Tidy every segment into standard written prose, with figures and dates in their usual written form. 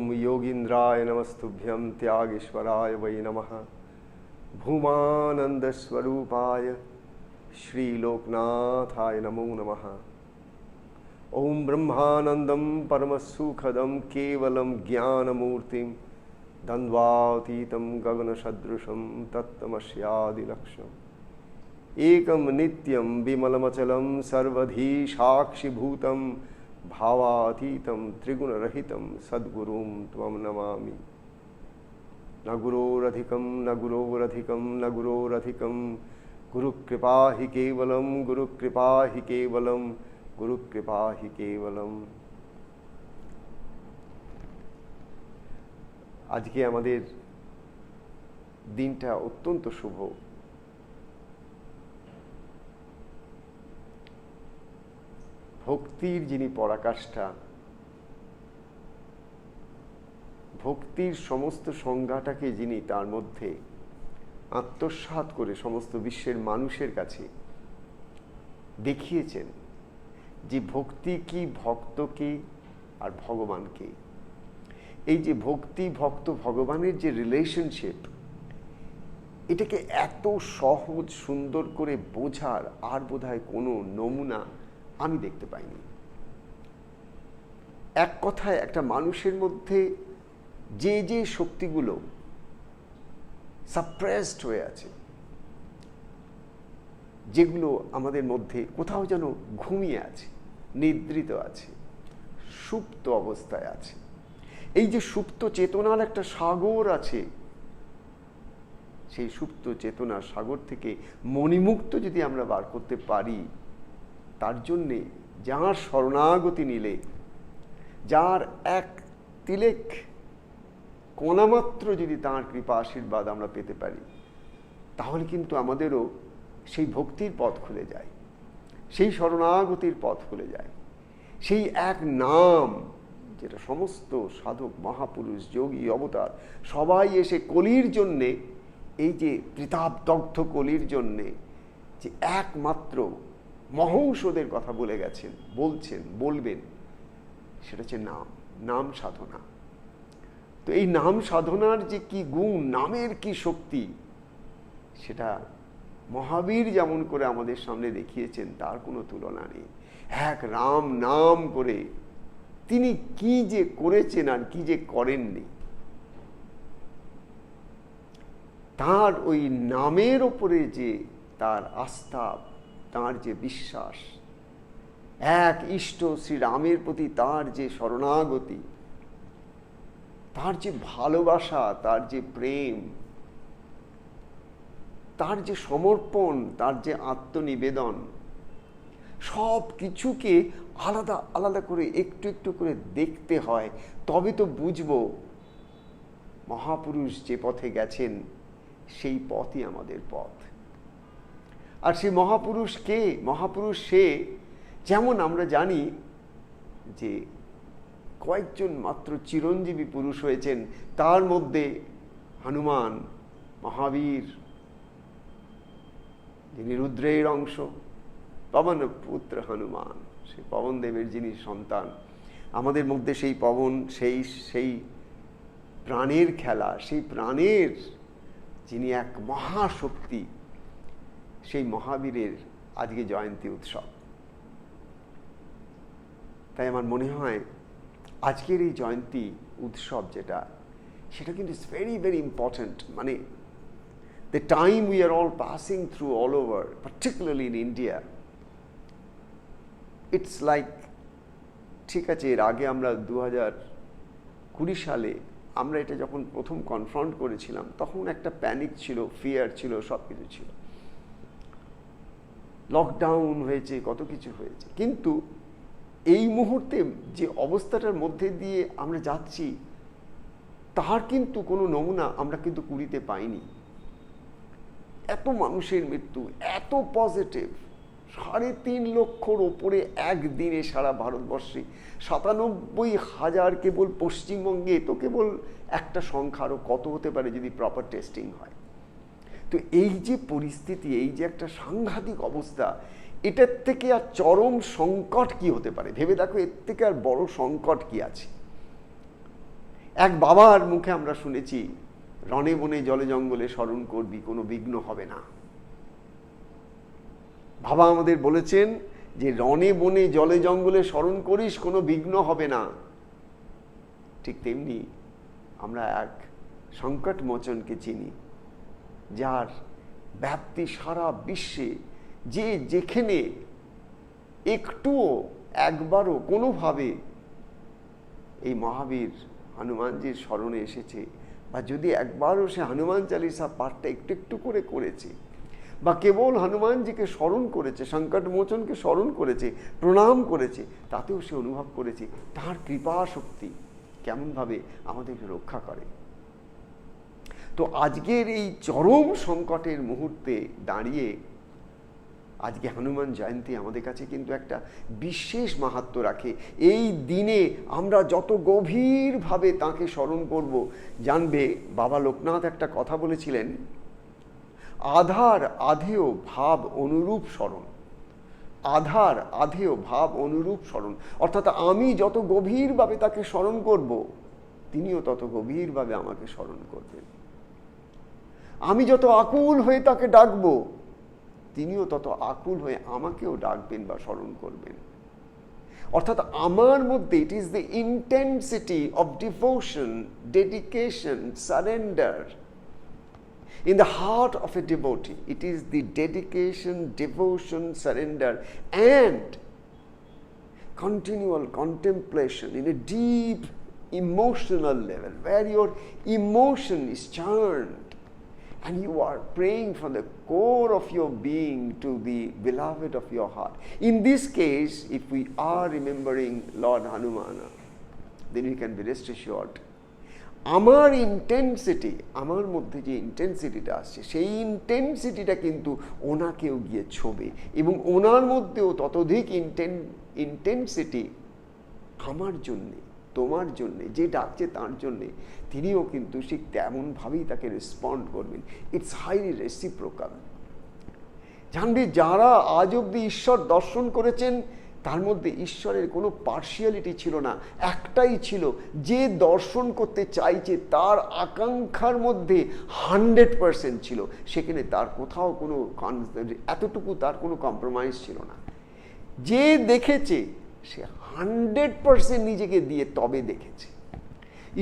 ओम योगींद्राय नमस्तुभ्यं त्यागेश्वराय वै नमः। भूमानंद स्वरूपाय श्री लोकनाथाय नमो नमः। ओम ब्रह्मानंदं परमसुखदं केवलं ज्ञानमूर्तिं द्वन्द्वातीतं गगनसदृशं तत्तमस्यादिलक्ष्यम् एकं नित्यं विमलमचलं सर्वधी साक्षिभूतं भावातीतं त्रिगुणरहितं सद्गुरुं त्वं नमामि। न गुरोरधिकं न गुरोरधिकं न गुरोरधिकं गुरुकृपा हि केवलं गुरुकृपा हि केवलं गुरुकृपा हि केवलम। আজকে আমাদের দিনটা অত্যন্ত শুভ। ভক্তির যিনি পরাকাষ্ঠা, ভক্তির সমস্ত সংজ্ঞাটাকে যিনি তার মধ্যে আত্মসাৎ করে সমস্ত বিশ্বের মানুষের কাছে দেখিয়েছেন যে ভক্তি কি, ভক্ত কি, আর ভগবান কি। এই যে ভক্তি, ভক্ত, ভগবানের যে রিলেশনশিপ, এটাকে এত সহজ সুন্দর করে বোঝার আর বোধহয় কোনো নমুনা আমি দেখতে পাইনি। এক কথায় একটা মানুষের মধ্যে যে যে শক্তিগুলো সাপ্রেসড হয়ে আছে, যেগুলো আমাদের মধ্যে কোথাও যেন ঘুমিয়ে আছে, নিদ্রিত আছে, সুপ্ত অবস্থায় আছে, এই যে সুপ্ত চেতনার একটা সাগর আছে, সেই সুপ্ত চেতনার সাগর থেকে মণিমুক্ত যদি আমরা বার করতে পারি, তার জন্যে যার শরণাগতি নিলে, যার এক তিলেক কণামাত্র যদি তাঁর কৃপা আশীর্বাদ আমরা পেতে পারি, তাহলে কিন্তু আমাদেরও সেই ভক্তির পথ খুলে যায়, সেই শরণাগতির পথ খুলে যায়। সেই এক নাম যেটা সমস্ত সাধক, মহাপুরুষ, যোগী, অবতার সবাই এসে কলির জন্যে, এই যে ত্রিতাপদগ্ধ কলির জন্যে যে একমাত্র মহৌষধের কথা বলে গেছেন, বলছেন, বলবেন, সেটা হচ্ছে নাম, নাম সাধনা। তো এই নাম সাধনার যে কি গুণ, নামের কি শক্তি, সেটা মহাবীর যেমন করে আমাদের সামনে দেখিয়েছেন, তার কোনো তুলনা নেই। এক রাম নাম করে তিনি কি যে করেছেন আর কি যে করেননি, তার ওই নামের ওপরে যে তার আস্থা, তার যে বিশ্বাস, এক ইষ্ট শ্রীরামের প্রতি তার যে শরণাগতি, তার যে ভালোবাসা, তার যে প্রেম, তার যে সমর্পণ, তার যে আত্মনিবেদন, সব কিছুকে আলাদা আলাদা করে একটু একটু করে দেখতে হয়, তবে তো বুঝবো মহাপুরুষ যে পথে গেছেন সেই পথই আমাদের পথ। আর সেই মহাপুরুষ কে? মহাপুরুষ সে, যেমন আমরা জানি যে কয়েকজন মাত্র চিরঞ্জীবী পুরুষ হয়েছেন, তার মধ্যে হনুমান, মহাবীর, যিনি রুদ্রের অংশ, পবন পুত্র হনুমান, সেই পবন দেবের যিনি সন্তান, আমাদের মধ্যে সেই পবন, সেই প্রাণের খেলা, সেই প্রাণের যিনি এক মহাশক্তি, সেই মহাবীরের আজকে জয়ন্তী উৎসব। তাই আমার মনে হয় আজকের এই জয়ন্তী উৎসব যেটা, সেটা কিন্তু ইটস ভেরি ভেরি ইম্পর্টেন্ট। মানে the time we are all passing through all over, particularly in India, it's like, ঠিক আছে, এর আগে আমরা 2020 সালে আমরা এটা যখন প্রথম কনফ্রন্ট করেছিলাম, তখন একটা প্যানিক ছিল, ফিয়ার ছিল, সব কিছু ছিল, লকডাউন হয়েছে, কত কিছু হয়েছে, কিন্তু এই মুহূর্তে যে অবস্থাটার মধ্যে দিয়ে আমরা যাচ্ছি, তার কিন্তু কোনো নমুনা আমরা কিন্তু কুড়িতে পাইনি। এত মানুষের মৃত্যু, এত পজিটিভ, 3.5 লক্ষর ওপরে একদিনে সারা ভারতবর্ষে, 97,000 কেবল পশ্চিমবঙ্গে, তো কেবল একটা সংখ্যা, আরও কত হতে পারে যদি প্রপার টেস্টিং হয়। তো এই যে পরিস্থিতি, এই যে একটা সাংঘাতিক অবস্থা, এটার থেকে আর চরম সংকট কি হতে পারে? ভেবে দেখো, এর থেকে আর বড় সংকট কি আছে? এক বাবার মুখে আমরা শুনেছি, রণে বনে জলে জঙ্গলে স্মরণ করবি, কোনো বিঘ্ন হবে না। বাবা আমাদের বলেছেন যে রণে বনে জলে জঙ্গলে স্মরণ করিস, কোনো বিঘ্ন হবে না। ঠিক তেমনি আমরা এক সংকট মোচনকে চিনি, যার ব্যাপ্তি সারা বিশ্বে, যে যেখানে একটুও একবারও কোনোভাবে এই মহাবীর হনুমানজির স্মরণে এসেছে, বা যদি একবারও সে হনুমান চালিসা পাঠটা একটু একটু করে করেছে, বা কেবল হনুমানজিকে স্মরণ করেছে, সংকট মোচনকে স্মরণ করেছে, প্রণাম করেছে, তাতেও সে অনুভব করেছে তার কৃপা শক্তি কেমনভাবে আমাদেরকে রক্ষা করে। তো আজকের এই চরম সংকটের মুহূর্তে দাঁড়িয়ে আজকে হনুমান জয়ন্তী আমাদের কাছে কিন্তু একটা বিশেষ মাহাত্ম্য রাখে। এই দিনে আমরা যত গভীরভাবে তাঁকে স্মরণ করব, জানবে বাবা লোকনাথ একটা কথা বলেছিলেন, আধার আধেয় ভাব অনুরূপ স্মরণ। আধার আধেয় ভাব অনুরূপ স্মরণ, অর্থাৎ আমি যত গভীরভাবে তাকে স্মরণ করব, তিনিও তত গভীরভাবে আমাকে স্মরণ করবেন। আমি যত আকুল হয়ে তাকে ডাকবো, তিনিও তত আকুল হয়ে আমাকেও ডাকবেন বা স্মরণ করবেন। অর্থাৎ আমার মধ্যে it is the intensity of devotion, dedication, surrender in the heart of a devotee. It is the dedication, devotion, surrender and continual contemplation in a deep emotional level, where your emotion is churned and you are praying from the core of your being to the beloved of your heart. In this case, if we are remembering Lord Hanumana, then we can be rest assured আমার intensity, আমার মধ্যে যে ইন্টেন্সিটিটা আসছে, সেই ইন্টেন্সিটিটা কিন্তু ওনাকেও গিয়ে ছোবে, এবং ওনার মধ্যেও ততোধিক ইন্টেন্সিটি আমার জন্যে, তোমার জন্যে, যে ডাকছে তার জন্যে, তিনিও কিন্তু ঠিক তেমনভাবেই তাকে রেসপন্ড করবেন। It's highly reciprocal. জানবে যারা আজ অব্দি ঈশ্বর দর্শন করেছেন, তার মধ্যে ঈশ্বরের কোনো পার্শিয়ালিটি ছিল না, একটাই ছিল, যে দর্শন করতে চাইছে তার আকাঙ্ক্ষার মধ্যে 100% ছিল, সেখানে তার কোথাও কোনো এতটুকু তার কোনো কম্প্রোমাইজ ছিল না। যে দেখেছে সে 100% নিজেকে দিয়ে তবে দেখেছে,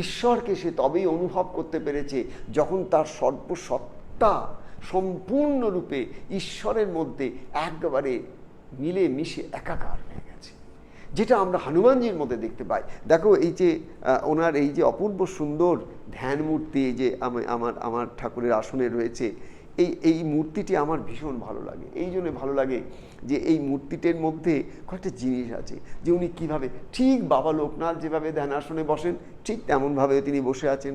ঈশ্বরকে সে তবেই অনুভব করতে পেরেছে যখন তার সর্বসত্তা সম্পূর্ণরূপে ঈশ্বরের মধ্যে একবারে মিলে মিশে একাকার হয়ে গেছে, যেটা আমরা হনুমানজির মধ্যে দেখতে পাই। দেখো এই যে ওনার এই যে অপূর্ব সুন্দর ধ্যান মূর্তি, এই যে আমার ঠাকুরের আসনে রয়েছে, এই মূর্তিটি আমার ভীষণ ভালো লাগে। এই জন্য ভালো লাগে যে এই মূর্তিটির মধ্যে কয়েকটা জিনিস আছে, যে উনি কীভাবে, ঠিক বাবা লোকনাথ যেভাবে ধ্যান আসনে বসেন ঠিক তেমনভাবে তিনি বসে আছেন।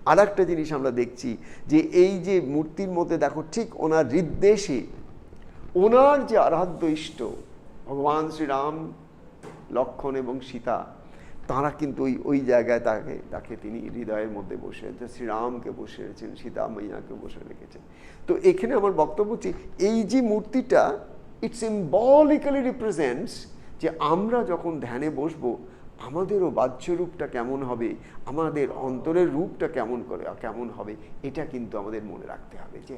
আর একটা জিনিস আমরা দেখছি যে এই যে মূর্তির মধ্যে দেখো, ঠিক ওনার হৃদ্দেশে ওনার যে আরাধ্য ইষ্ট ভগবান শ্রীরাম, লক্ষ্মণ এবং সীতা, তাঁরা কিন্তু ওই জায়গায় তাকে তিনি হৃদয়ের মধ্যে বসে রেখেছেন, শ্রীরামকে বসে রেখেছেন, সীতা মাইয়াকে বসে রেখেছেন। তো এখানে আমার বক্তব্য হচ্ছে, এই যে মূর্তিটা ইট সিম্বলিক্যালি রিপ্রেজেন্টস যে আমরা যখন ধ্যানে বসবো, আমাদেরও বাহ্য রূপটা কেমন হবে, আমাদের অন্তরের রূপটা কেমন হবে, এটা কিন্তু আমাদের মনে রাখতে হবে, যে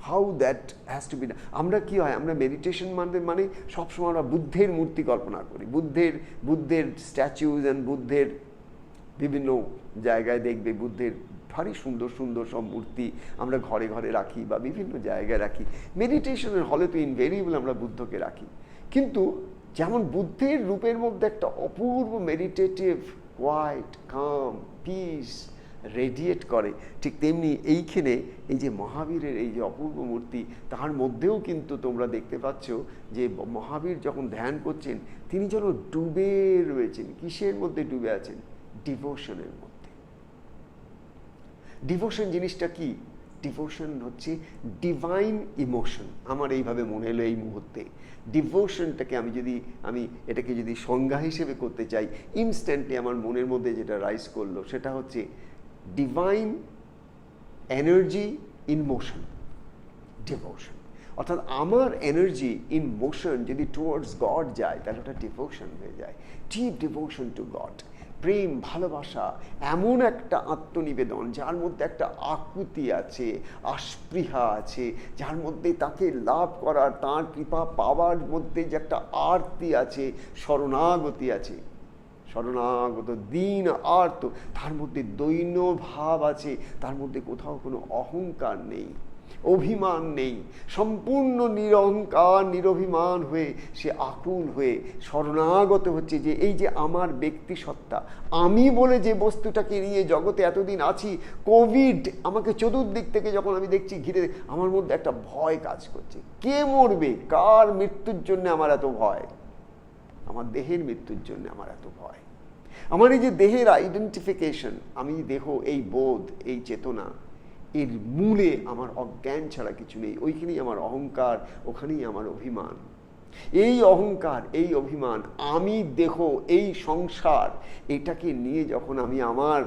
how that has to be. আমরা কি হয়, আমরা মেডিটেশন মানে সবসময় আমরা বুদ্ধের মূর্তি কল্পনা করি, বুদ্ধের স্ট্যাচুজ অ্যান্ড বুদ্ধের বিভিন্ন জায়গায় দেখবে বুদ্ধের ভারী সুন্দর সুন্দর সব মূর্তি আমরা ঘরে ঘরে রাখি বা বিভিন্ন জায়গায় রাখি। মেডিটেশনের হলে তো ইনভেরিয়েবল আমরা বুদ্ধকে রাখি, কিন্তু যেমন বুদ্ধের রূপের মধ্যে একটা অপূর্ব মেডিটেটিভ, কোয়াইট, কাম, পিস রেডিয়েট করে, ঠিক তেমনি এইখানে এই যে মহাবীরের এই যে অপূর্ব মূর্তি, তার মধ্যেও কিন্তু তোমরা দেখতে পাচ্ছ যে মহাবীর যখন ধ্যান করছেন, তিনি যেন ডুবে রয়েছেন। কিসের মধ্যে ডুবে আছেন? ডিভোশনের মধ্যে। ডিভোশন জিনিসটা কি? ডিভোশন হচ্ছে ডিভাইন ইমোশন। আমার এইভাবে মনে এলো এই মুহূর্তে। ডিভোশনটাকে আমি এটাকে যদি সংজ্ঞা হিসেবে করতে চাই, ইনস্ট্যান্টলি আমার মনের মধ্যে যেটা রাইজ করলো সেটা হচ্ছে divine energy in motion, devotion. অর্থাৎ আমার এনার্জি ইন মোশন যদি টুয়ার্ডস গড যায়, তাহলে ওটা ডিভোশন হয়ে যায়, ডিপ ডিভোশন টু গড। প্রেম, ভালোবাসা, এমন একটা আত্মনিবেদন যার মধ্যে একটা আকুতি আছে, আস্পৃহা আছে, যার মধ্যে তাকে লাভ করার, তার কৃপা পাওয়ার মধ্যে যে একটা আরতি আছে, শরণাগতি আছে, শরণাগত দীন আর্ত, তার মধ্যে দৈন্য ভাব আছে, তার মধ্যে কোথাও কোনো অহংকার নেই, অভিমান নেই, সম্পূর্ণ নিরহংকার নিরভিমান হয়ে সে আকুল হয়ে শরণাগত হচ্ছে যে এই যে আমার ব্যক্তি সত্তা, আমি বলে যে বস্তুটাকে নিয়ে জগতে এতদিন আছি, কোভিড আমাকে চতুর্দিক থেকে যখন আমি দেখছি ঘিরে, আমার মধ্যে একটা ভয় কাজ করছে। কে মরবে, কার মৃত্যুর জন্য আমার এত ভয়? আমার দেহের মৃত্যুর জন্য আমার এত ভয়। আমার এই যে দেহের আইডেন্টিফিকেশন, আমি দেহ, এই বোধ, এই চেতনা, এর মূলে আমার অজ্ঞান ছাড়া কিছু নেই। ওইখানেই আমার অহংকার, ওখানেই আমার অভিমান। এই অহংকার, এই অভিমান, আমি দেহ, এই সংসার, এটাকে নিয়ে যখন আমি আমার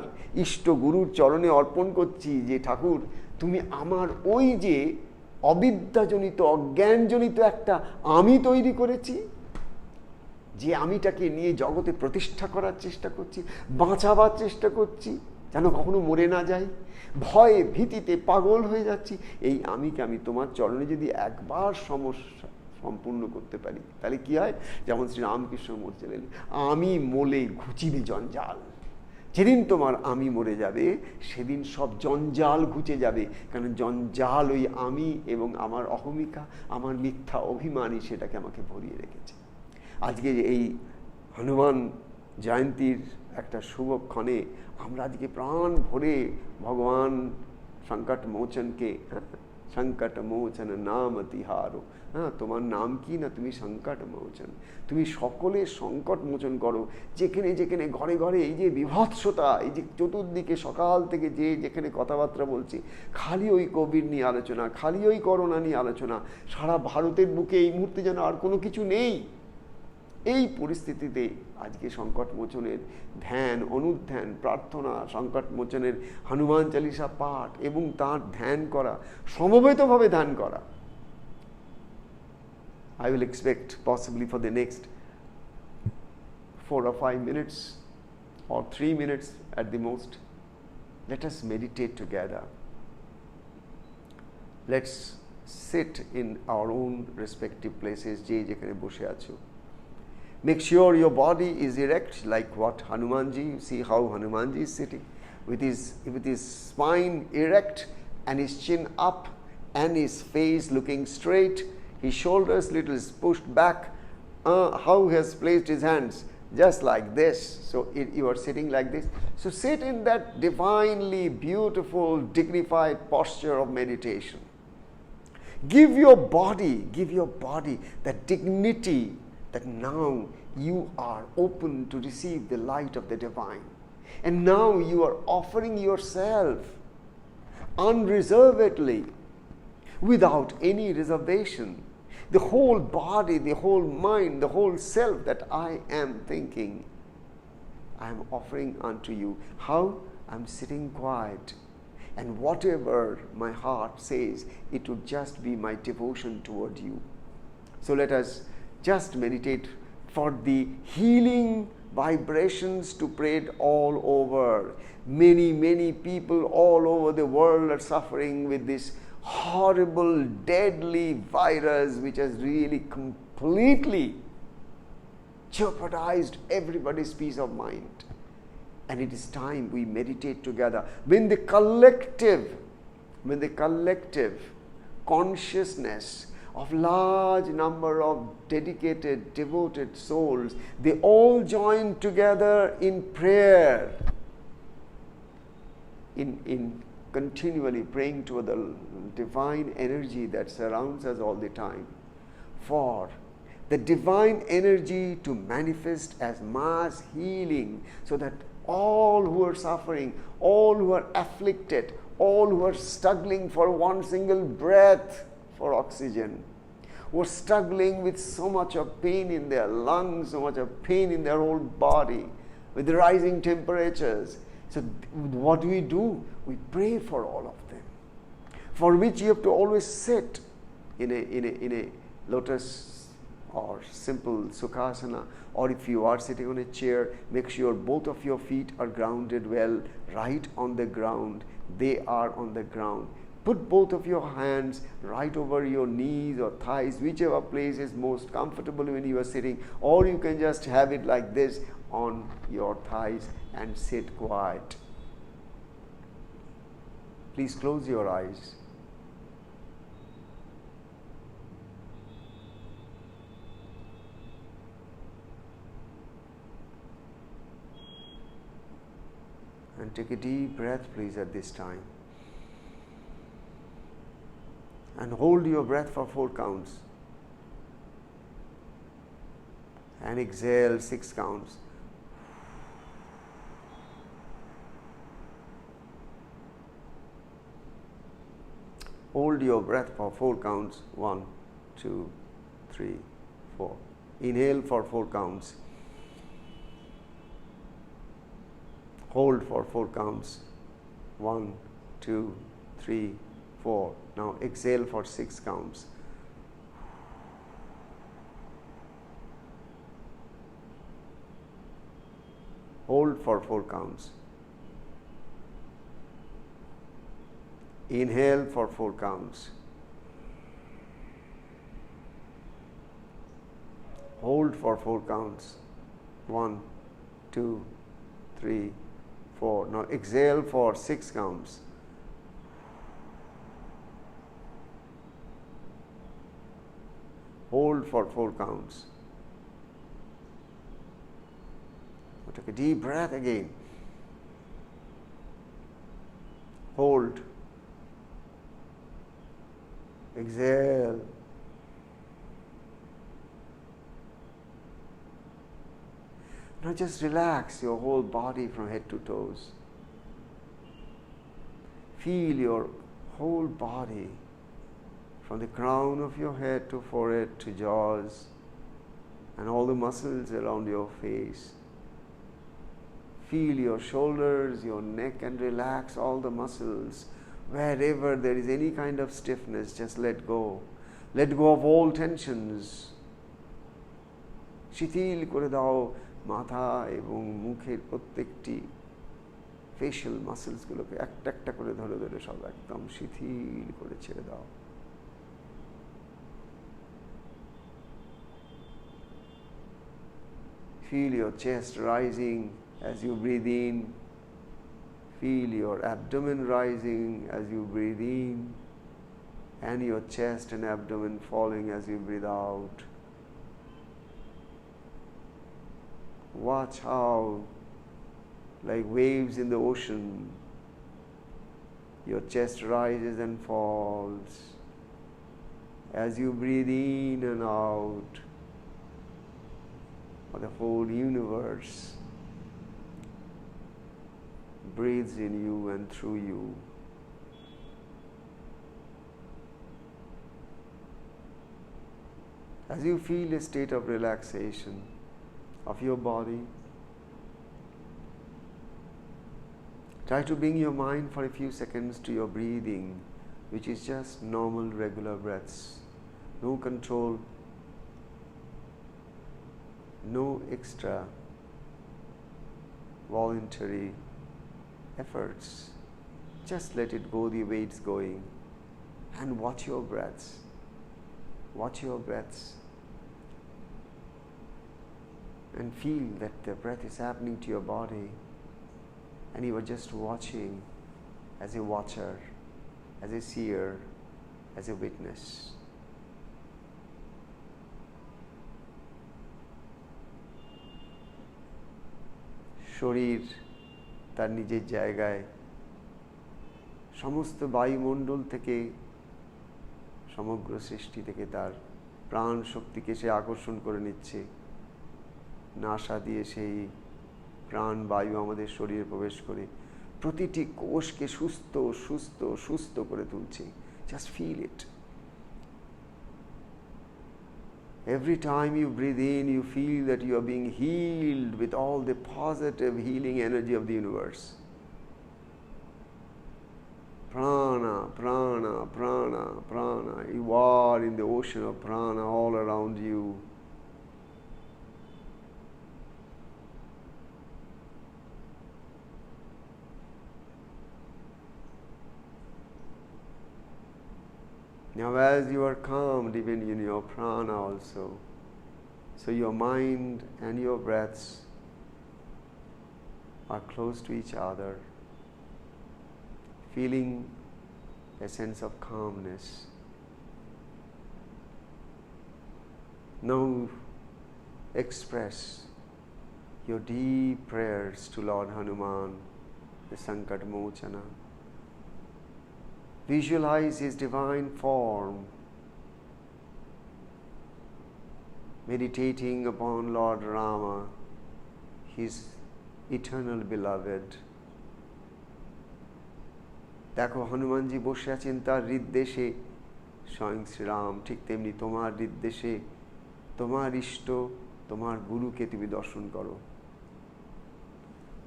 ইষ্ট গুরুর চরণে অর্পণ করছি যে ঠাকুর তুমি আমার ওই যে অবিদ্যাজনিত, অজ্ঞানজনিত একটা আমি তৈরি করেছি, যে আমিটাকে নিয়ে জগতে প্রতিষ্ঠা করার চেষ্টা করছি, বাঁচাবার চেষ্টা করছি, যেন কখনো মরে না যাই, ভয়ে ভীতিতে পাগল হয়ে যাচ্ছি, এই আমিকে আমি তোমার চরণে যদি একবার সমস্যা সম্পূর্ণ করতে পারি, তাহলে কি হয়? যেমন শ্রী রামকৃষ্ণ বলছিলেন, আমি মোলে ঘুচিবে জঞ্জাল। যেদিন তোমার আমি মরে যাবে, সেদিন সব জঞ্জাল ঘুচে যাবে, কারণ জঞ্জাল ওই আমি এবং আমার অহমিকা, আমার মিথ্যা অভিমানই সেটাকে আমাকে ভরিয়ে রেখেছে। আজকে এই হনুমান জয়ন্তীর একটা শুভক্ষণে আমরা আজকে প্রাণ ভরে ভগবান সংকট মোচনকে, সংকট মোচন নাম তিহারো, তোমার নাম কি না? তুমি সংকট মোচন, তুমি সকলের সংকট মোচন করো। যেখানে যেখানে ঘরে ঘরে এই যে বিভৎসতা, এই যে চতুর্দিকে সকাল থেকে যে যেখানে কথাবার্তা বলছি, খালি ওই কোভিড নিয়ে আলোচনা, খালি ওই করোনা নিয়ে আলোচনা, সারা ভারতের বুকে এই মুহূর্তে যেন আর কোনো কিছু নেই। এই পরিস্থিতিতে আজকে সংকট মোচনের ধ্যান, অনুধ্যান, প্রার্থনা, সংকট মোচনের হনুমান চালিসা পাঠ এবং তার ধ্যান করা, সমবেতভাবে ধ্যান করা। I will expect possibly for the next 4 or 5 minutes or 3 minutes at the most, let us meditate together. Let's sit in our own respective places, je jekhane boshe acho. Make sure your body is erect like what Hanumanji, you see how Hanumanji is sitting with his spine erect and his chin up and his face looking straight, his shoulders little pushed back, how he has placed his hands just like this. So you are sitting like this. So sit in that divinely beautiful, dignified posture of meditation. Give your body that dignity, that now you are open to receive the light of the divine. And now you are offering yourself unreservedly, without any reservation, the whole body, the whole mind, the whole self that I am thinking, I am offering unto you. How? I am sitting quiet, and whatever my heart says, it would just be my devotion toward you. So let us just meditate for the healing vibrations to spread all over. Many people all over the world are suffering with this horrible, deadly virus which has really completely jeopardized everybody's peace of mind. And it is time we meditate together. When the collective consciousness of large number of dedicated, devoted souls, they all join together in prayer, in continually praying to the divine energy that surrounds us all the time, for the divine energy to manifest as mass healing, so that all who are suffering, all who are afflicted, all who are struggling for one single breath for oxygen, who are struggling with so much of pain in their lungs, so much of pain in their whole body, with the rising temperatures. So what do? We pray for all of them, for which you have to always sit in a lotus or simple Sukhasana, or if you are sitting on a chair, make sure both of your feet are grounded well, right on the ground. They are on the ground. Put both of your hands right over your knees or thighs, whichever place is most comfortable when you are sitting, or you can just have it like this on your thighs and sit quiet. Please close your eyes. And take a deep breath, please, at this time. And hold your breath for 4 counts. And exhale 6 counts. Hold your breath for 4 counts. 1, 2, 3, 4. Inhale for 4 counts. Hold for 4 counts. 1, 2, 3, 4. Now exhale for 6 counts. Hold for 4 counts. Inhale for 4 counts. Hold for 4 counts. 1, 2, 3, 4. Now exhale for 6 counts. Hold for 4 counts. Take a deep breath again. Hold. Exhale. Now just relax your whole body from head to toes. Feel your whole body from the crown of your head to forehead to jaws and all the muscles around your face. Feel your shoulders, your neck, and relax all the muscles. Wherever there is any kind of stiffness, just let go. Let go of all tensions. শিথিল করে দাও মাথা এবং মুখের প্রত্যেকটি facial মাসেলসগুলোকে একটা একটা করে ধরে ধরে সব একদম শিথিল করে ছেড়ে দাও। Feel your chest rising as you breathe in. Feel your abdomen rising as you breathe in, and your chest and abdomen falling as you breathe out. Watch how, like waves in the ocean, your chest rises and falls as you breathe in and out. For the whole universe breathes in you and through you. As you feel a state of relaxation of your body, try to bring your mind for a few seconds to your breathing, which is just normal, regular breaths. No control, no extra voluntary efforts. Just let it go the way it's going and watch your breaths. Watch your breaths and feel that the breath is happening to your body and you are just watching as a watcher, as a seer, as a witness. শরীর তার নিজের জায়গায় সমস্ত বায়ুমণ্ডল থেকে সমগ্র সৃষ্টি থেকে তার প্রাণ শক্তিকে সে আকর্ষণ করে নিচ্ছে। নাসা দিয়ে সেই প্রাণ বায়ু আমাদের শরীরে প্রবেশ করে প্রতিটি কোষকে সুস্থ সুস্থ সুস্থ করে তুলছে। Just feel it. Every time you breathe in, you feel that you are being healed with all the positive healing energy of the universe. Prana, prana, prana, prana. You are in the ocean of prana all around you. Now as you are calmed even in your prana also, so your mind and your breaths are close to each other, feeling a sense of calmness. Now express your deep prayers to Lord Hanuman, the Sankat Mochana. Visualize his divine form, meditating upon Lord Rama, his eternal beloved. দেখো হনুমানজি বসে আছেন তার হৃদ্দেশে, স্বয়ং শ্রীরাম ঠিক তেমনি তোমার হৃদ্দেশে তোমার ইষ্ট, তোমার গুরুকে তুমি দর্শন করো।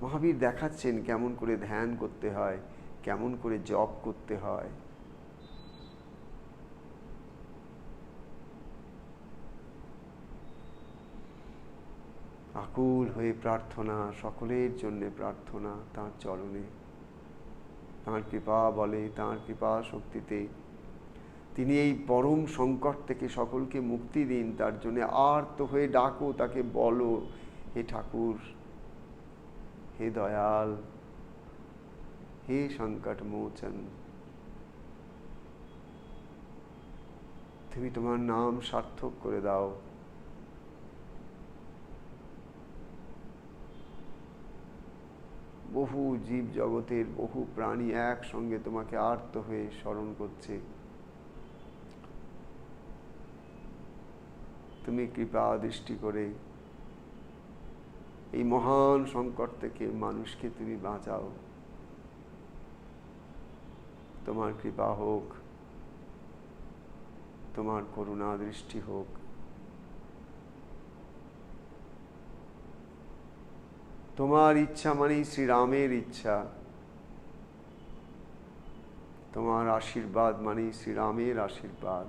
মহাবীর দেখাচ্ছেন কেমন করে ধ্যান করতে হয়, কেমন করে জপ করতে হয়। আকুল হয়ে প্রার্থনা, সকলের জন্য প্রার্থনা তাঁর চরণে। তাঁর কৃপা বলে, তাঁর কৃপা শক্তিতে তিনি এই পরম সংকট থেকে সকলকে মুক্তি দিন। তার জন্য আর্ত হয়ে ডাকো, তাকে বলো, হে ঠাকুর, হে দয়াল, হে সংকট মোচন, তুমি তোমার নাম সার্থক করে দাও। বহু জীব জগতের বহু প্রাণী একসঙ্গে তোমাকে আর্ত হয়ে স্মরণ করছে। তুমি কৃপা দৃষ্টি করে এই মহান সংকট থেকে মানুষকে তুমি বাঁচাও। তোমার কৃপা হোক, তোমার করুণা দৃষ্টি হোক। তোমার ইচ্ছা মানেই শ্রীরামের ইচ্ছা, তোমার আশীর্বাদ মানেই শ্রীরামের আশীর্বাদ।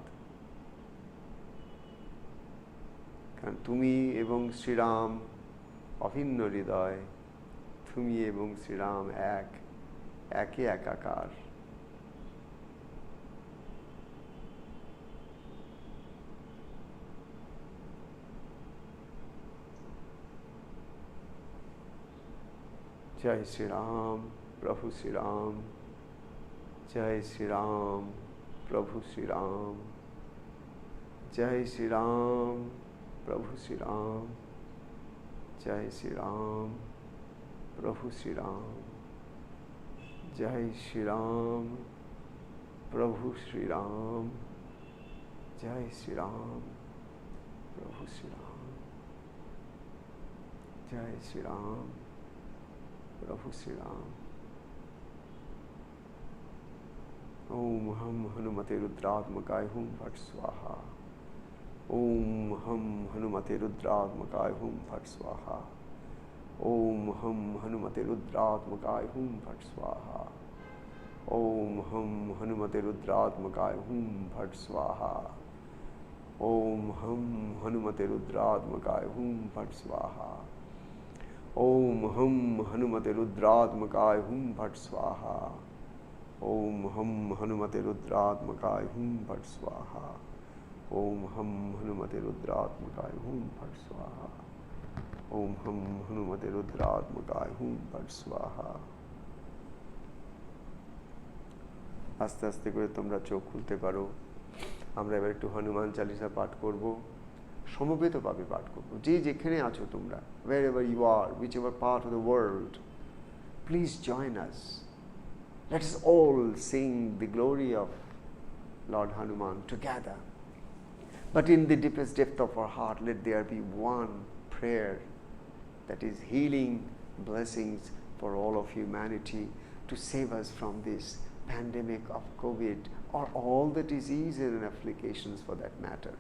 কারণ তুমি এবং শ্রীরাম অভিন্ন হৃদয়, তুমি এবং শ্রীরাম এক, একে একাকার। जय श्री राम, प्रभु श्री राम। जय श्री राम, प्रभु श्री राम। जय श्री राम, प्रभु श्री राम। जय श्री राम, प्रभु श्री राम। जय श्री राम, प्रभु श्री राम। जय श्री राम, प्रभु श्री राम। जय श्री राम, प्रभु श्री राम। ओम हम हनुमते रुद्रात्मकाय हुम फट स्वाहा। ओम हम हनुमते रुद्रात्मकाय हुम फट स्वाहा। ओम हम हनुमते रुद्रात्मकाय हुम फट स्वाहा। ओम हम हनुमते रुद्रात्मकाय हुम फट स्वाहा। ओम हम हनुमते रुद्रात्मकाय हुम फट स्वाहा। ओम हम हनुमते रुद्रात्मकाय हुम फट स्वाहा। ओम हम हनुमते रुद्रात्मकाय हुम फट स्वाहा। ओम हम हनुमते रुद्रात्मकाय हुम फट स्वाहा। ओम हम हनुमते रुद्रात्मकाय हुम फट स्वाहा। আস্তে আস্তে করে তোমরা চোখ খুলতে পারো। আমরা এবার একটু হনুমান চালিসা পাঠ করব, সমবেতভাবে পাঠ করব। যে যেখানে আছো তোমরা, wherever you are, whichever part of the world, please join us. Let us all sing the glory of Lord Hanuman together. But in the deepest depth of our heart, let there be one prayer that is healing blessings for all of humanity, to save us from this pandemic of COVID or all the diseases and applications for that matter.